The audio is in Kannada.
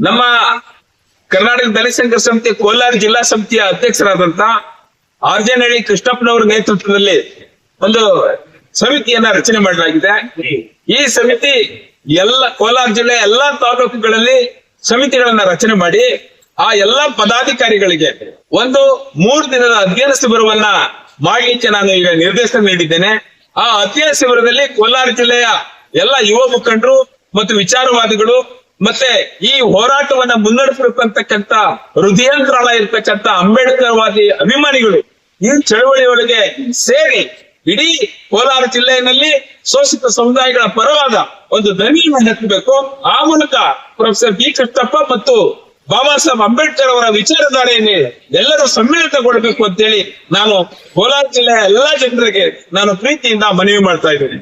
ನಮ್ಮ ಕರ್ನಾಟಕ ದಲಿತ ಸಂಘರ್ಷ ಸಮಿತಿ ಕೋಲಾರ ಜಿಲ್ಲಾ ಸಮಿತಿಯ ಅಧ್ಯಕ್ಷರಾದಂತ ಆರ್ಜನಹಳ್ಳಿ ಕೃಷ್ಣಪ್ಪನವರ ನೇತೃತ್ವದಲ್ಲಿ ಒಂದು ಸಮಿತಿಯನ್ನ ರಚನೆ ಮಾಡಲಾಗಿದೆ. ಈ ಸಮಿತಿ ಕೋಲಾರ ಜಿಲ್ಲೆಯ ಎಲ್ಲಾ ತಾಲೂಕುಗಳಲ್ಲಿ ಸಮಿತಿಗಳನ್ನ ರಚನೆ ಮಾಡಿ ಆ ಎಲ್ಲಾ ಪದಾಧಿಕಾರಿಗಳಿಗೆ ಒಂದು 3 ದಿನದ ಅಧ್ಯಯನ ಶಿಬಿರವನ್ನ ಮಾಡಲಿಕ್ಕೆ ನಾನು ಈಗ ನಿರ್ದೇಶನ ನೀಡಿದ್ದೇನೆ. ಆ ಅಧ್ಯಯನ ಶಿಬಿರದಲ್ಲಿ ಕೋಲಾರ ಜಿಲ್ಲೆಯ ಎಲ್ಲ ಯುವ ಮುಖಂಡರು ಮತ್ತು ವಿಚಾರವಾದಿಗಳು ಮತ್ತೆ ಈ ಹೋರಾಟವನ್ನ ಮುನ್ನಡೆಸಬೇಕಂತಕ್ಕಂತ ಹೃದಯಂತರಾಳ ಇರ್ತಕ್ಕಂಥ ಅಂಬೇಡ್ಕರ್ ವಾದಿ ಅಭಿಮಾನಿಗಳು ಈ ಚಳವಳಿಯೊಳಗೆ ಸೇರಿ ಇಡೀ ಕೋಲಾರ ಜಿಲ್ಲೆಯಲ್ಲಿ ಶೋಷಿತ ಸಮುದಾಯಗಳ ಪರವಾದ ಒಂದು ಧ್ವನಿಯನ್ನು ಎತ್ತಬೇಕು. ಆ ಮೂಲಕ ಪ್ರೊಫೆಸರ್ ಬಿ ಕೃಷ್ಣಪ್ಪ ಮತ್ತು ಬಾಬಾ ಸಾಹೇಬ್ ಅಂಬೇಡ್ಕರ್ ಅವರ ವಿಚಾರಧಾರೆಯಲ್ಲಿ ಎಲ್ಲರೂ ಸಮ್ಮಿಳಿತಗೊಳ್ಳಬೇಕು ಅಂತೇಳಿ ನಾನು ಕೋಲಾರ ಜಿಲ್ಲೆಯ ಎಲ್ಲಾ ಜನರಿಗೆ ನಾನು ಪ್ರೀತಿಯಿಂದ ಮನವಿ ಮಾಡ್ತಾ ಇದ್ದೇನೆ.